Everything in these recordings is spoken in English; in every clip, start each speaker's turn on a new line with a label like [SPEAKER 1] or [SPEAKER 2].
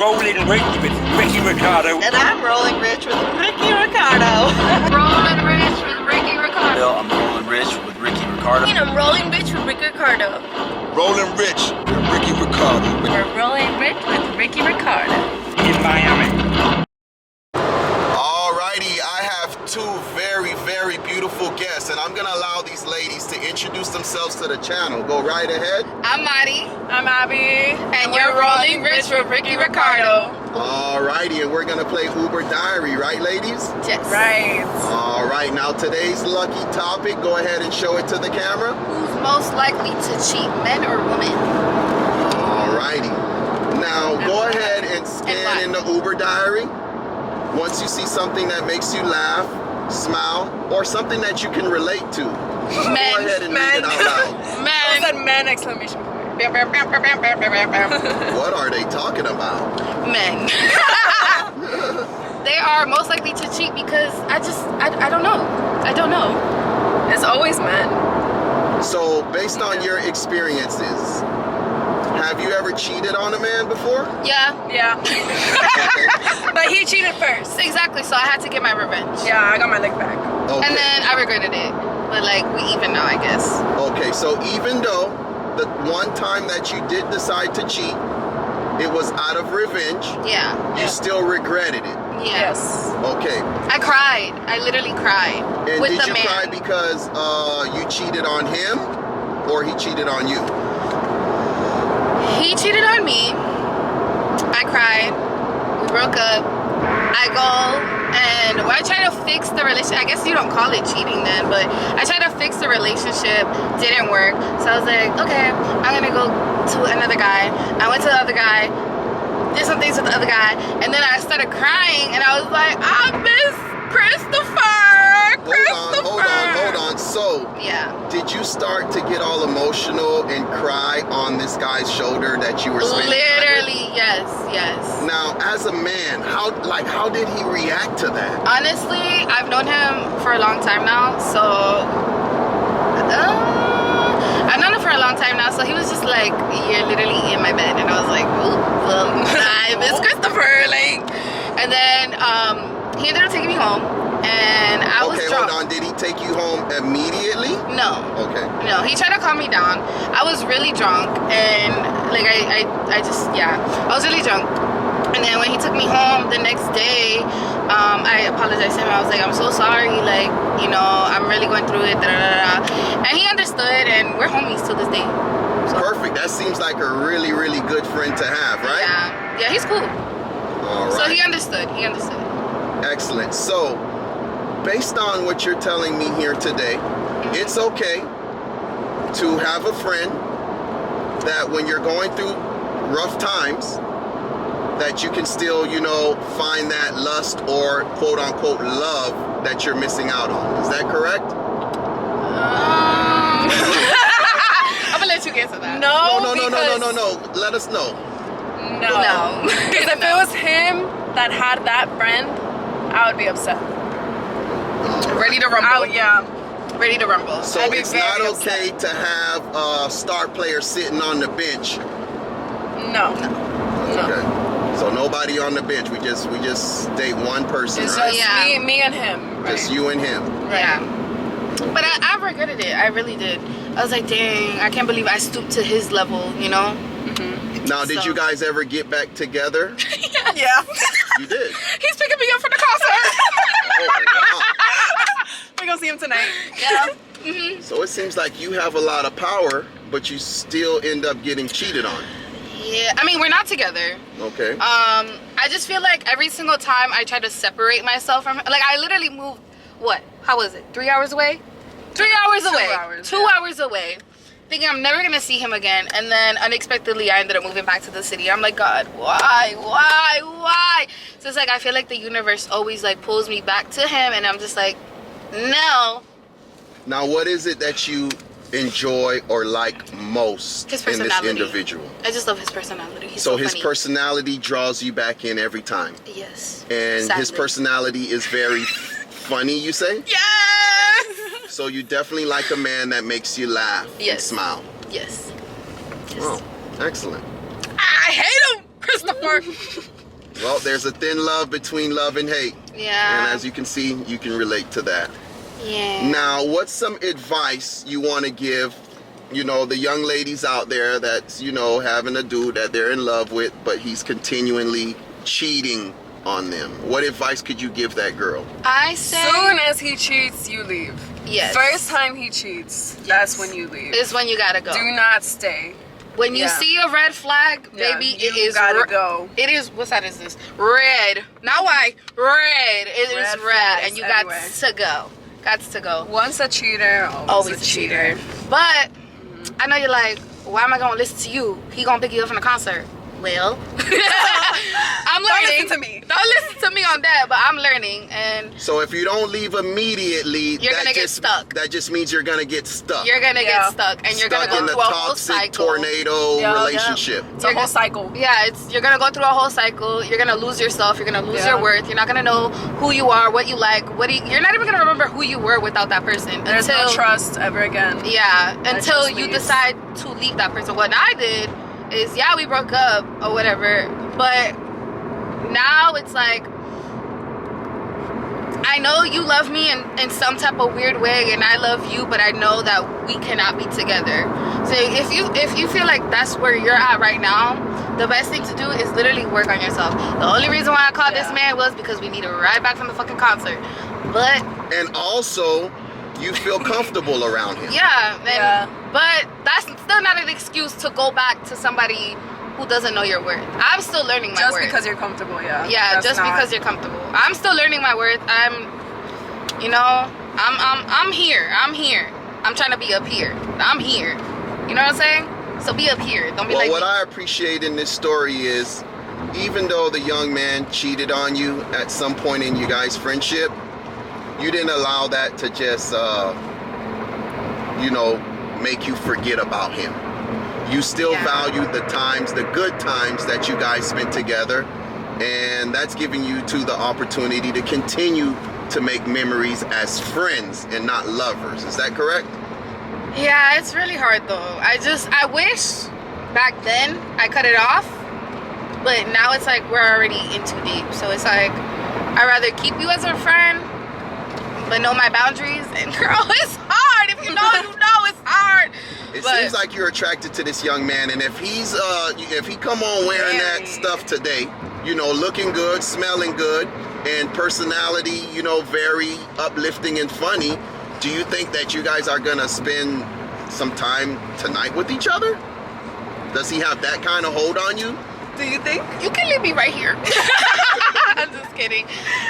[SPEAKER 1] Rolling Rich with Ricky Ricardo.
[SPEAKER 2] And I'm Rolling Rich with Ricky Ricardo.
[SPEAKER 3] Rolling Rich with Ricky Ricardo.
[SPEAKER 4] Bill, I'm Rolling Rich with Ricky Ricardo.
[SPEAKER 3] And I'm Rolling Rich with Ricky Ricardo.
[SPEAKER 5] Rolling Rich with Ricky Ricardo.
[SPEAKER 3] We're Rolling Rich with Ricky Ricardo.
[SPEAKER 1] In Miami.
[SPEAKER 5] Alrighty, I have two very, very beautiful guests, and I'm gonna allow these ladies to introduce themselves to the channel. Go right ahead.
[SPEAKER 3] I'm Mari. I'm Abby. And you're Rolling Rich with Ricky Ricardo.
[SPEAKER 5] Alrighty, and we're gonna play Uber Diary, right, ladies?
[SPEAKER 3] Yes. Right.
[SPEAKER 5] Alright, now today's lucky topic, go ahead and show it to the camera.
[SPEAKER 3] Who's most likely to cheat, men or women?
[SPEAKER 5] Alrighty. Now, go ahead and scan in the Uber Diary. Once you see something that makes you laugh, smile, or something that you can relate to, go ahead and read it out loud.
[SPEAKER 3] Men. I said men, exclamation point.
[SPEAKER 5] What are they talking about?
[SPEAKER 3] Men. They are most likely to cheat because I don't know. I don't know. It's always men.
[SPEAKER 5] So, based on your experiences, have you ever cheated on a man before?
[SPEAKER 3] Yeah. Yeah.
[SPEAKER 5] Okay.
[SPEAKER 3] But he cheated first. Exactly, so I had to get my revenge. Yeah, I got my lick back.
[SPEAKER 5] Okay.
[SPEAKER 3] And then I regretted it. But like, we even now, I guess.
[SPEAKER 5] Okay, so even though the one time that you did decide to cheat, it was out of revenge,
[SPEAKER 3] Yeah.
[SPEAKER 5] you still regretted it.
[SPEAKER 3] Yes.
[SPEAKER 5] Okay.
[SPEAKER 3] I cried. I literally cried.
[SPEAKER 5] And
[SPEAKER 3] with
[SPEAKER 5] did
[SPEAKER 3] the
[SPEAKER 5] you
[SPEAKER 3] man.
[SPEAKER 5] cry because you cheated on him or he cheated on you?
[SPEAKER 3] He cheated on me. I cried. We broke up. I go and I try to fix the relationship. I guess you don't call it cheating then, but I tried to fix the relationship. Didn't work. So I was like, okay, I'm gonna go to another guy. I went to the other guy, did some things with the other guy, and then I started crying and I was like, I miss Christopher.
[SPEAKER 5] Hold on. So,
[SPEAKER 3] Yeah.
[SPEAKER 5] did you start to get all emotional and cry on this guy's shoulder that you were spending time with?
[SPEAKER 3] Literally, yes.
[SPEAKER 5] Now, as a man, how did he react to that?
[SPEAKER 3] Honestly, I've known him for a long time now, so I've known him for a long time now, so he was just like, you're literally in my bed, and I was like, oh, well, I miss Christopher, like, and then he ended up taking me home, and I was drunk.
[SPEAKER 5] Hold on, did he take you home immediately?
[SPEAKER 3] No.
[SPEAKER 5] Okay.
[SPEAKER 3] No, he tried to calm me down. I was really drunk, and like I was really drunk. And then when he took me home the next day, I apologized to him. I was like, I'm so sorry, like, you know, I'm really going through it, And he understood, and we're homies to this day. So,
[SPEAKER 5] Perfect. That seems like a really, really good friend to have, right?
[SPEAKER 3] Yeah, he's cool.
[SPEAKER 5] All right.
[SPEAKER 3] So he understood.
[SPEAKER 5] Excellent. So, based on what you're telling me here today, it's okay to have a friend that when you're going through rough times, that you can still, you know, find that lust or quote unquote love that you're missing out on. Is that correct?
[SPEAKER 3] I'm gonna let you answer that.
[SPEAKER 5] No. Let us know.
[SPEAKER 3] No.
[SPEAKER 6] Because if it was him that had that friend, I would be upset.
[SPEAKER 3] Ready to rumble.
[SPEAKER 6] Oh, yeah.
[SPEAKER 3] Ready to rumble.
[SPEAKER 5] So
[SPEAKER 6] I'd be
[SPEAKER 5] it's not
[SPEAKER 6] very
[SPEAKER 5] okay to have a star player sitting on the bench.
[SPEAKER 6] No.
[SPEAKER 5] Okay. So nobody on the bench. We just stay one person,
[SPEAKER 6] It's
[SPEAKER 5] right?
[SPEAKER 6] just
[SPEAKER 3] Yeah.
[SPEAKER 6] me and him.
[SPEAKER 5] Just you and him.
[SPEAKER 3] Yeah. But I regretted it. I really did. I was like, dang, I can't believe I stooped to his level, you know?
[SPEAKER 5] Now, did
[SPEAKER 3] So-
[SPEAKER 5] you guys ever get back together?
[SPEAKER 6] Yeah.
[SPEAKER 5] You did.
[SPEAKER 6] He's picking me up for the concert.
[SPEAKER 5] Oh,
[SPEAKER 6] We're going to see him tonight.
[SPEAKER 3] Yeah.
[SPEAKER 5] wow. So it seems like you have a lot of power, but you still end up getting cheated on.
[SPEAKER 3] Yeah. I mean, we're not together.
[SPEAKER 5] Okay.
[SPEAKER 3] I just feel like every single time I try to separate myself from him, like I literally moved, what? How was it? 3 hours away? 3 hours away.
[SPEAKER 6] 2 hours,
[SPEAKER 3] 2 hours away. Thinking I'm never gonna see him again, and then unexpectedly I ended up moving back to the city. I'm like, God, why? So it's like I feel like the universe always like pulls me back to him, and I'm just like, no.
[SPEAKER 5] Now, what is it that you enjoy or like most
[SPEAKER 3] His
[SPEAKER 5] in this
[SPEAKER 3] personality.
[SPEAKER 5] individual?
[SPEAKER 3] I just love his personality. He's
[SPEAKER 5] So
[SPEAKER 3] so
[SPEAKER 5] his
[SPEAKER 3] funny.
[SPEAKER 5] personality draws you back in every time.
[SPEAKER 3] Yes.
[SPEAKER 5] And his
[SPEAKER 3] Sadly.
[SPEAKER 5] personality is very funny, you say?
[SPEAKER 3] Yes.
[SPEAKER 5] So you definitely like a man that makes you laugh and
[SPEAKER 3] Yes.
[SPEAKER 5] smile.
[SPEAKER 3] Yes.
[SPEAKER 5] Oh, excellent.
[SPEAKER 3] I hate him, Christopher.
[SPEAKER 5] Well, there's a thin love between love and hate.
[SPEAKER 3] Yeah.
[SPEAKER 5] And as you can see, you can relate to that.
[SPEAKER 3] Yeah.
[SPEAKER 5] Now, what's some advice you want to give, you know, the young ladies out there that's, you know, having a dude that they're in love with, but he's continually cheating on them? What advice could you give that girl?
[SPEAKER 3] I say
[SPEAKER 6] Soon as he cheats, you leave.
[SPEAKER 3] yes.
[SPEAKER 6] First time he cheats, that's when you leave.
[SPEAKER 3] is when you gotta go.
[SPEAKER 6] Do not stay.
[SPEAKER 3] When you
[SPEAKER 6] yeah.
[SPEAKER 3] see a red flag,
[SPEAKER 6] Yeah,
[SPEAKER 3] baby,
[SPEAKER 6] you
[SPEAKER 3] it is
[SPEAKER 6] gotta go.
[SPEAKER 3] It is, what side is this? Red. Not white. Red. It is
[SPEAKER 6] Red
[SPEAKER 3] red,
[SPEAKER 6] flags
[SPEAKER 3] and you got
[SPEAKER 6] everywhere.
[SPEAKER 3] to go. Got to go.
[SPEAKER 6] Once a cheater,
[SPEAKER 3] Always a cheater. But I know you're like, why am I gonna listen to you? He gonna pick you up from the concert. Well, I'm
[SPEAKER 6] Don't
[SPEAKER 3] learning.
[SPEAKER 6] listen to me.
[SPEAKER 3] Don't listen to me on that, but I'm learning, and
[SPEAKER 5] So if you don't leave immediately,
[SPEAKER 3] You're
[SPEAKER 5] that
[SPEAKER 3] gonna get
[SPEAKER 5] just,
[SPEAKER 3] stuck.
[SPEAKER 5] That just means you're gonna get stuck.
[SPEAKER 3] you're gonna
[SPEAKER 6] Yeah.
[SPEAKER 3] get stuck, and you're
[SPEAKER 5] stuck
[SPEAKER 3] gonna
[SPEAKER 5] in
[SPEAKER 3] go
[SPEAKER 5] the
[SPEAKER 3] through a whole
[SPEAKER 5] toxic
[SPEAKER 3] cycle.
[SPEAKER 5] tornado
[SPEAKER 6] Yeah, yeah.
[SPEAKER 5] relationship.
[SPEAKER 6] It's a whole cycle.
[SPEAKER 3] Yeah, you're gonna go through a whole cycle. You're gonna lose yourself. You're gonna lose
[SPEAKER 6] Yeah.
[SPEAKER 3] your worth. You're not gonna know who you are, what you like, you're not even gonna remember who you were without that person.
[SPEAKER 6] There's
[SPEAKER 3] until,
[SPEAKER 6] no trust ever again.
[SPEAKER 3] Yeah, until
[SPEAKER 6] trust
[SPEAKER 3] you
[SPEAKER 6] leaves.
[SPEAKER 3] decide to leave that person. What I did is, yeah, we broke up or whatever, but now it's like, I know you love me in some type of weird way, and I love you, but I know that we cannot be together. So if you feel like that's where you're at right now, the best thing to do is literally work on yourself. The only reason why I called this
[SPEAKER 6] Yeah.
[SPEAKER 3] man was because we need a ride back from the fucking concert. But
[SPEAKER 5] And also, you feel comfortable around him.
[SPEAKER 3] yeah,
[SPEAKER 6] Yeah.
[SPEAKER 3] but that's still not an excuse to go back to somebody who doesn't know your worth. I'm still learning my
[SPEAKER 6] Just
[SPEAKER 3] worth.
[SPEAKER 6] because you're comfortable, yeah.
[SPEAKER 3] Yeah,
[SPEAKER 6] That's
[SPEAKER 3] just
[SPEAKER 6] not-
[SPEAKER 3] because you're comfortable. I'm still learning my worth. I'm here. I'm here. I'm trying to be up here. I'm here. You know what I'm saying? So be up here. Don't be
[SPEAKER 5] Well,
[SPEAKER 3] like
[SPEAKER 5] what
[SPEAKER 3] me.
[SPEAKER 5] I appreciate in this story is, even though the young man cheated on you at some point in you guys' friendship, you didn't allow that to just, make you forget about him. You still
[SPEAKER 3] Yeah.
[SPEAKER 5] value the times, the good times that you guys spent together, and that's giving you the opportunity to continue to make memories as friends and not lovers. Is that correct?
[SPEAKER 3] Yeah, it's really hard though. I wish back then I cut it off, but now it's like we're already in too deep. So it's like I'd rather keep you as a friend, but know my boundaries. And girl, it's hard. If you know, you know it's hard.
[SPEAKER 5] It
[SPEAKER 3] But-
[SPEAKER 5] seems like you're attracted to this young man, and if he come on wearing that
[SPEAKER 6] Very.
[SPEAKER 5] stuff today, looking good, smelling good, and personality, very uplifting and funny, do you think that you guys are gonna spend some time tonight with each other? Does he have that kind of hold on you?
[SPEAKER 6] Do you think?
[SPEAKER 3] You can leave me right here. I'm just kidding.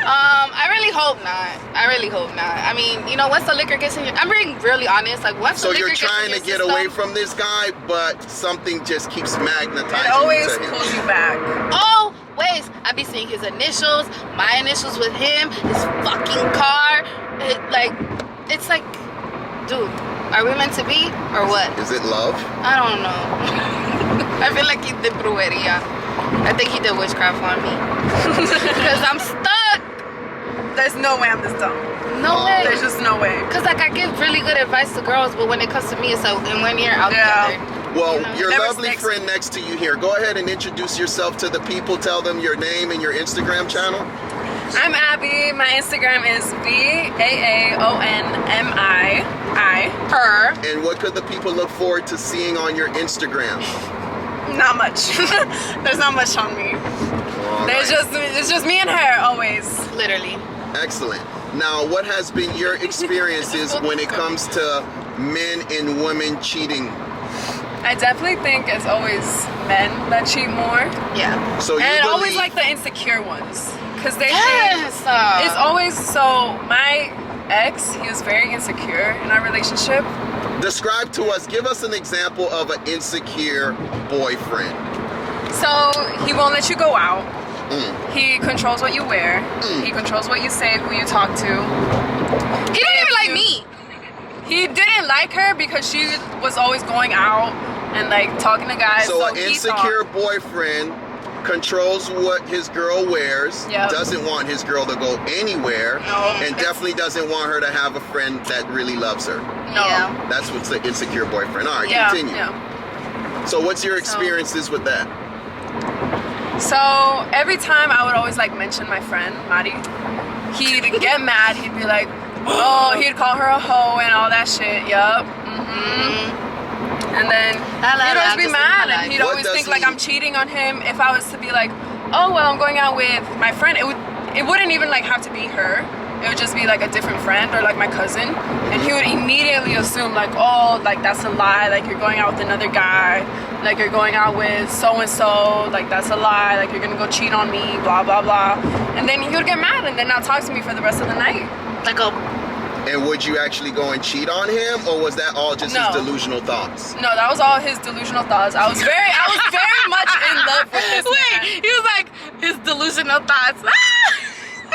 [SPEAKER 3] I really hope not. I really hope not. I mean, once the liquor gets in your, I'm being really honest. Like once
[SPEAKER 5] So
[SPEAKER 3] the liquor
[SPEAKER 5] you're
[SPEAKER 3] gets in
[SPEAKER 5] trying
[SPEAKER 3] your
[SPEAKER 5] to get
[SPEAKER 3] system,
[SPEAKER 5] away from this guy, but something just keeps magnetizing
[SPEAKER 6] It always
[SPEAKER 5] to him.
[SPEAKER 6] pulls you back.
[SPEAKER 3] always. I be seeing his initials, my initials with him, his fucking car. It's like, dude, are we meant to be or what?
[SPEAKER 5] Is it love?
[SPEAKER 3] I don't know. I feel like he did brujeria. I think he did witchcraft on me. Because I'm stuck.
[SPEAKER 6] There's no way I'm this dumb.
[SPEAKER 3] No way.
[SPEAKER 6] There's just no way.
[SPEAKER 3] Because I give really good advice to girls, but when it comes to me, it's like in 1 year, out the
[SPEAKER 6] Yeah.
[SPEAKER 3] other.
[SPEAKER 5] Well,
[SPEAKER 3] You know,
[SPEAKER 5] your
[SPEAKER 6] never
[SPEAKER 5] lovely
[SPEAKER 6] sticks.
[SPEAKER 5] friend next to you here, go ahead and introduce yourself to the people. Tell them your name and your Instagram channel.
[SPEAKER 6] I'm Abby. My Instagram is VAAONMI.
[SPEAKER 3] Her.
[SPEAKER 5] And what could the people look forward to seeing on your Instagram?
[SPEAKER 6] Not much. There's not much on me.
[SPEAKER 5] All
[SPEAKER 6] It's just me and her always.
[SPEAKER 3] Literally.
[SPEAKER 5] Excellent. Now, what has been your experiences when it comes to men and women cheating?
[SPEAKER 6] I definitely think it's always men that cheat more,
[SPEAKER 3] Yeah.
[SPEAKER 5] So you
[SPEAKER 6] and always
[SPEAKER 5] believe-
[SPEAKER 6] like the insecure ones, because they think
[SPEAKER 3] Yes.
[SPEAKER 6] it's always so. My ex, he was very insecure in our relationship.
[SPEAKER 5] Describe to us, give us an example of an insecure boyfriend.
[SPEAKER 6] So he won't let you go out.
[SPEAKER 5] Mm.
[SPEAKER 6] He controls what you wear.
[SPEAKER 5] Mm.
[SPEAKER 6] He controls what you say, who you talk to.
[SPEAKER 3] He didn't even like me.
[SPEAKER 6] He didn't like her because she was always going out and like talking to guys.
[SPEAKER 5] So an
[SPEAKER 6] he
[SPEAKER 5] insecure
[SPEAKER 6] thought-
[SPEAKER 5] boyfriend controls what his girl wears,
[SPEAKER 6] Yep.
[SPEAKER 5] doesn't want his girl to go anywhere,
[SPEAKER 6] No,
[SPEAKER 5] and
[SPEAKER 6] that's-
[SPEAKER 5] definitely doesn't want her to have a friend that really loves her.
[SPEAKER 6] No.
[SPEAKER 3] Yeah.
[SPEAKER 5] That's what's the insecure boyfriend. All right,
[SPEAKER 6] Yeah,
[SPEAKER 5] continue.
[SPEAKER 6] yeah.
[SPEAKER 5] So what's your experiences with that?
[SPEAKER 6] So every time I would always like mention my friend Mari, he'd get mad. He'd be like, oh, he'd call her a hoe and all that shit. Yup. And then he'd always be mad, and he'd always think like I'm cheating on him. If I was to be like, oh well, I'm going out with my friend, it wouldn't even like have to be her. It would just be like a different friend or like my cousin, and he would immediately assume like, oh, like that's a lie, like you're going out with another guy, like you're going out with so and so, like that's a lie, like you're gonna go cheat on me, blah blah blah. And then he would get mad and then not talk to me for the rest of the night.
[SPEAKER 3] Like a
[SPEAKER 5] And would you actually go and cheat on him, or was that all just
[SPEAKER 6] No.
[SPEAKER 5] his delusional thoughts?
[SPEAKER 6] No, that was all his delusional thoughts. I was very much in love with this man.
[SPEAKER 3] he was like his delusional thoughts.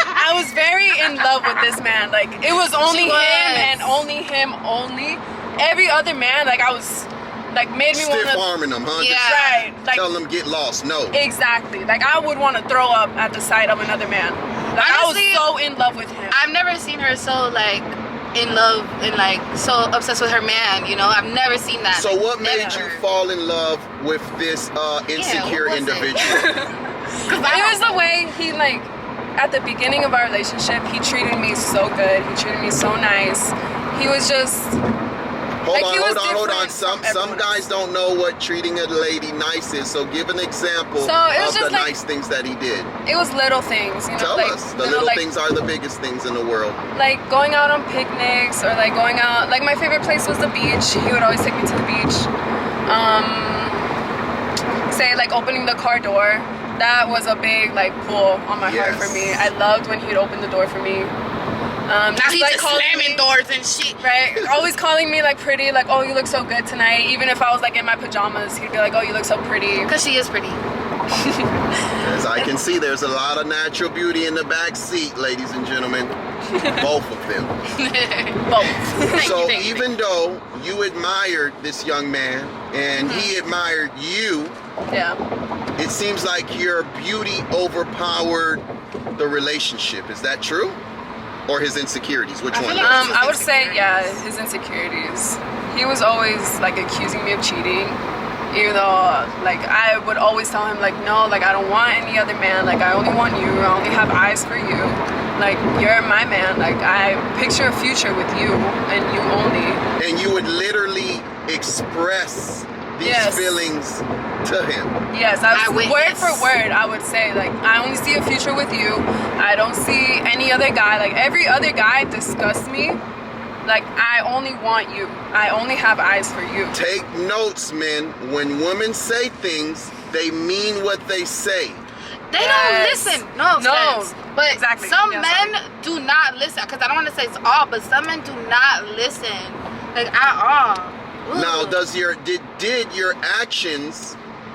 [SPEAKER 6] I was very in love with this man. Like it was only
[SPEAKER 3] She was.
[SPEAKER 6] him and only him only. Every other man, like I was, like made me want
[SPEAKER 5] Stiff
[SPEAKER 6] to.
[SPEAKER 5] arming them, huh?
[SPEAKER 3] Yeah.
[SPEAKER 5] Just
[SPEAKER 6] Right. Like
[SPEAKER 5] tell them get lost. No.
[SPEAKER 6] exactly. Like I would want to throw up at the sight of another man. Like
[SPEAKER 3] Honestly,
[SPEAKER 6] I was so in love with him.
[SPEAKER 3] I've never seen her so like in love and like so obsessed with her man, you know. I've never seen that.
[SPEAKER 5] So
[SPEAKER 3] like,
[SPEAKER 5] what made
[SPEAKER 3] never.
[SPEAKER 5] you fall in love with this insecure
[SPEAKER 3] what was it?
[SPEAKER 5] individual?
[SPEAKER 6] It was the way he like, at the beginning of our relationship, he treated me so good. He treated me so nice. He was just,
[SPEAKER 5] Hold
[SPEAKER 6] Like,
[SPEAKER 5] on,
[SPEAKER 6] he was
[SPEAKER 5] hold on.
[SPEAKER 6] different
[SPEAKER 5] Some
[SPEAKER 6] from everyone
[SPEAKER 5] guys don't know what treating a lady nice is. So give an example
[SPEAKER 6] So, it was
[SPEAKER 5] of the
[SPEAKER 6] just like-
[SPEAKER 5] nice things that he did.
[SPEAKER 6] it was little things, you know.
[SPEAKER 5] Tell
[SPEAKER 6] like,
[SPEAKER 5] us. The
[SPEAKER 6] you know,
[SPEAKER 5] little
[SPEAKER 6] like,
[SPEAKER 5] things are the biggest things in the world.
[SPEAKER 6] like going out on picnics or like going out. Like my favorite place was the beach. He would always take me to the beach. Say like opening the car door. That was a big like pull on my heart for me. I loved when he'd open the door for me.
[SPEAKER 3] Now
[SPEAKER 6] Just,
[SPEAKER 3] he's
[SPEAKER 6] like,
[SPEAKER 3] just
[SPEAKER 6] calling
[SPEAKER 3] slamming
[SPEAKER 6] me-
[SPEAKER 3] doors and shit.
[SPEAKER 6] Right, always calling me like pretty, like, oh, you look so good tonight. Even if I was like in my pajamas, he'd be like, oh, you look so pretty.
[SPEAKER 3] Because she is pretty.
[SPEAKER 5] As I can see, there's a lot of natural beauty in the back seat, ladies and gentlemen. Both of them.
[SPEAKER 6] Both.
[SPEAKER 5] So even though you admired this young man and he admired you,
[SPEAKER 6] Yeah.
[SPEAKER 5] it seems like your beauty overpowered the relationship. Is that true? Or his insecurities? Which
[SPEAKER 3] I feel
[SPEAKER 5] one?
[SPEAKER 3] like-
[SPEAKER 6] I would say, yeah, his insecurities. He was always like accusing me of cheating, even though like I would always tell him like, no, like I don't want any other man. Like I only want you. I only have eyes for you. Like you're my man. Like I picture a future with you and you only.
[SPEAKER 5] And you would literally express these
[SPEAKER 6] Yes.
[SPEAKER 5] feelings to him.
[SPEAKER 6] Yes,
[SPEAKER 3] I
[SPEAKER 6] word
[SPEAKER 3] witness.
[SPEAKER 6] for word, I would say like I only see a future with you. I don't see any other guy. Like every other guy disgusts me. Like I only want you. I only have eyes for you.
[SPEAKER 5] Take notes, men. When women say things, they mean what they say.
[SPEAKER 3] They
[SPEAKER 6] Yes.
[SPEAKER 3] don't listen. No
[SPEAKER 6] No,
[SPEAKER 3] offense. But
[SPEAKER 6] exactly.
[SPEAKER 3] some
[SPEAKER 6] Yeah,
[SPEAKER 3] men do not listen. Because I don't want to say it's all, but some men do not listen. Like at all. Ooh.
[SPEAKER 5] Now,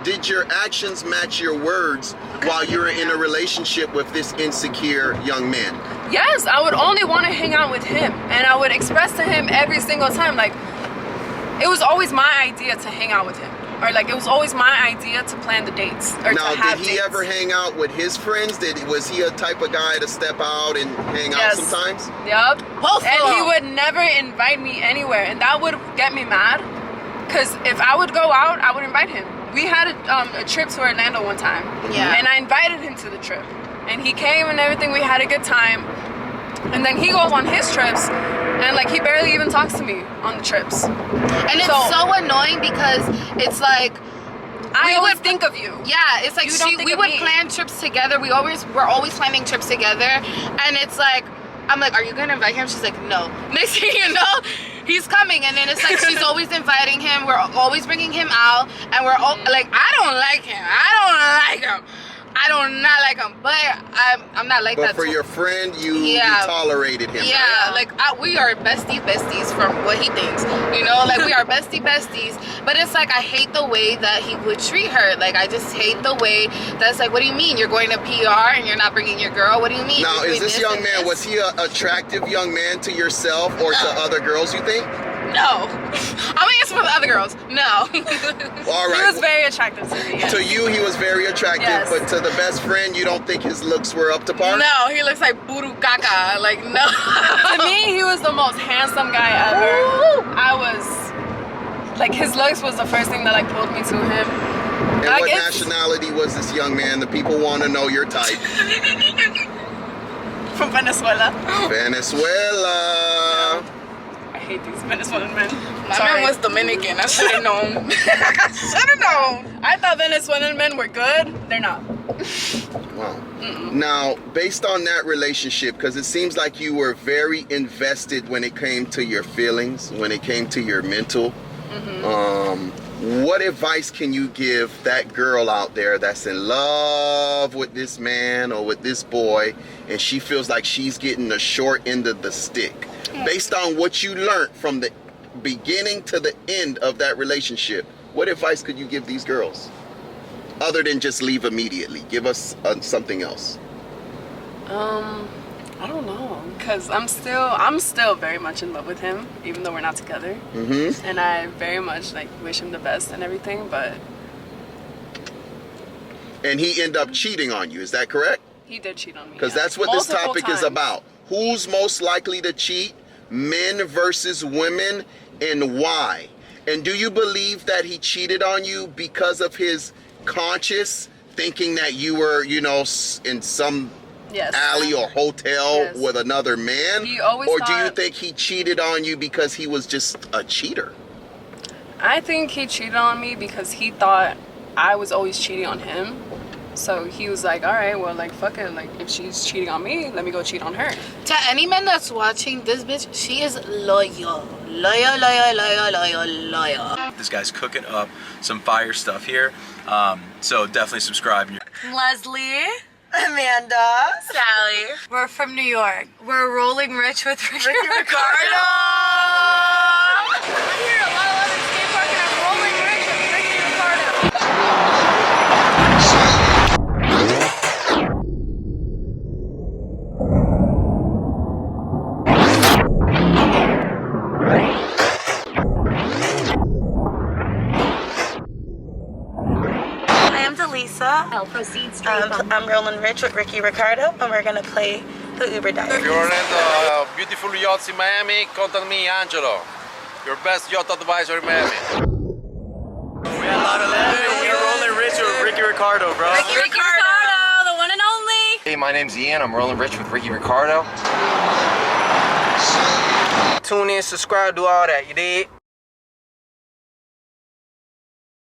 [SPEAKER 5] did your actions match your words while you were in a relationship with this insecure young man?
[SPEAKER 6] Yes, I would only want to hang out with him, and I would express to him every single time like it was always my idea to hang out with him, or like it was always my idea to plan the dates or
[SPEAKER 5] Now,
[SPEAKER 6] to have
[SPEAKER 5] did he
[SPEAKER 6] dates.
[SPEAKER 5] ever hang out with his friends? Was he a type of guy to step out and hang out
[SPEAKER 6] Yes.
[SPEAKER 5] sometimes?
[SPEAKER 6] Yup.
[SPEAKER 3] Both
[SPEAKER 6] And
[SPEAKER 3] of
[SPEAKER 6] he
[SPEAKER 3] them.
[SPEAKER 6] would never invite me anywhere, and that would get me mad. Cause if I would go out, I would invite him. We had a trip to Orlando one time,
[SPEAKER 3] Yeah.
[SPEAKER 6] and I invited him to the trip, and he came and everything. We had a good time, and then he goes on his trips, and like he barely even talks to me on the trips.
[SPEAKER 3] And it's so annoying because it's like
[SPEAKER 6] I
[SPEAKER 3] We
[SPEAKER 6] always
[SPEAKER 3] would-
[SPEAKER 6] think of you.
[SPEAKER 3] yeah, it's like
[SPEAKER 6] You don't think
[SPEAKER 3] we
[SPEAKER 6] of
[SPEAKER 3] would
[SPEAKER 6] me.
[SPEAKER 3] plan trips together. We're always planning trips together, and it's like I'm like, are you gonna invite him? She's like, no. Next thing you know, he's coming, and then it's like she's always inviting him. We're always bringing him out, and we're all like, I don't like him. I do not like him. But I'm not like
[SPEAKER 5] But
[SPEAKER 3] that.
[SPEAKER 5] for your friend, you
[SPEAKER 3] Yeah.
[SPEAKER 5] tolerated him.
[SPEAKER 3] Yeah,
[SPEAKER 5] right?
[SPEAKER 3] like we are besties from what he thinks, you know, like we are besties, but it's like I hate the way that he would treat her. Like I just hate the way that's like, what do you mean you're going to PR and you're not bringing your girl? What do you mean?
[SPEAKER 5] Now,
[SPEAKER 3] You're
[SPEAKER 5] is
[SPEAKER 3] doing
[SPEAKER 5] this young
[SPEAKER 3] and
[SPEAKER 5] man,
[SPEAKER 3] this?
[SPEAKER 5] was he an attractive young man to yourself or to other girls, you think?
[SPEAKER 3] No. I'm gonna answer for the other girls. No.
[SPEAKER 5] All
[SPEAKER 6] He
[SPEAKER 5] right.
[SPEAKER 6] was very attractive to me. Yes.
[SPEAKER 5] To you, he was very attractive,
[SPEAKER 6] Yes.
[SPEAKER 5] but to the best friend, you don't think his looks were up to par?
[SPEAKER 3] No, he looks like Buru Kaka. Like no.
[SPEAKER 6] To me, he was the most handsome guy ever. I was like, his looks was the first thing that like pulled me to him.
[SPEAKER 5] And
[SPEAKER 6] Like,
[SPEAKER 5] what
[SPEAKER 6] it's-
[SPEAKER 5] nationality was this young man? The people want to know your type.
[SPEAKER 6] From Venezuela.
[SPEAKER 5] Venezuela.
[SPEAKER 6] I hate these Venezuelan men.
[SPEAKER 3] My
[SPEAKER 6] Sorry.
[SPEAKER 3] man was Dominican. I should have known. I should have known.
[SPEAKER 6] I thought Venezuelan men were good. They're not.
[SPEAKER 5] Wow. Now, based on that relationship, because it seems like you were very invested when it came to your feelings, when it came to your mental, what advice can you give that girl out there that's in love with this man or with this boy, and she feels like she's getting the short end of the stick? Based on what you learned from the beginning to the end of that relationship, what advice could you give these girls? Other than just leave immediately. Give us something else.
[SPEAKER 6] I don't know, cause I'm still very much in love with him, even though we're not together.
[SPEAKER 5] Mm-hmm.
[SPEAKER 6] And I very much like wish him the best and everything, but
[SPEAKER 5] And he ended up cheating on you, is that correct?
[SPEAKER 6] he did cheat on me.
[SPEAKER 5] Because
[SPEAKER 6] yeah.
[SPEAKER 5] that's what this
[SPEAKER 6] Multiple
[SPEAKER 5] topic is
[SPEAKER 6] times.
[SPEAKER 5] about. Who's most likely to cheat? Men versus women, and why? And do you believe that he cheated on you because of his conscience, thinking that you were, you know, in some
[SPEAKER 6] Yes.
[SPEAKER 5] alley or hotel
[SPEAKER 6] Yes.
[SPEAKER 5] with another man?
[SPEAKER 6] He always
[SPEAKER 5] or do you
[SPEAKER 6] thought-
[SPEAKER 5] think he cheated on you because he was just a cheater?
[SPEAKER 6] I think he cheated on me because he thought I was always cheating on him. So he was like, all right, well, like, fuck it. Like, if she's cheating on me, let me go cheat on her.
[SPEAKER 3] To any man that's watching, this bitch, she is loyal. Loyal, loyal, loyal, loyal, loyal.
[SPEAKER 4] This guy's cooking up some fire stuff here. So definitely subscribe.
[SPEAKER 2] Leslie. Amanda.
[SPEAKER 3] Sally.
[SPEAKER 2] We're from New York. We're rolling rich with Ricky
[SPEAKER 3] Ricardo.
[SPEAKER 2] Ricardo.
[SPEAKER 3] I'm here at La La Skate Park and I'm rolling rich with Ricky Ricardo.
[SPEAKER 2] I am Delisa. I'm rolling rich with Ricky Ricardo, and we're gonna play the Uber Diaries.
[SPEAKER 7] If you're into beautiful yachts in Miami, contact me, Angelo. Your best yacht advisor in Miami.
[SPEAKER 4] We're rolling rich with Ricky Ricardo, bro.
[SPEAKER 3] Ricky Ricardo, the one and only.
[SPEAKER 7] Hey, my name's Ian. I'm rolling rich with Ricky Ricardo. Tune in, subscribe, do all that. You dig?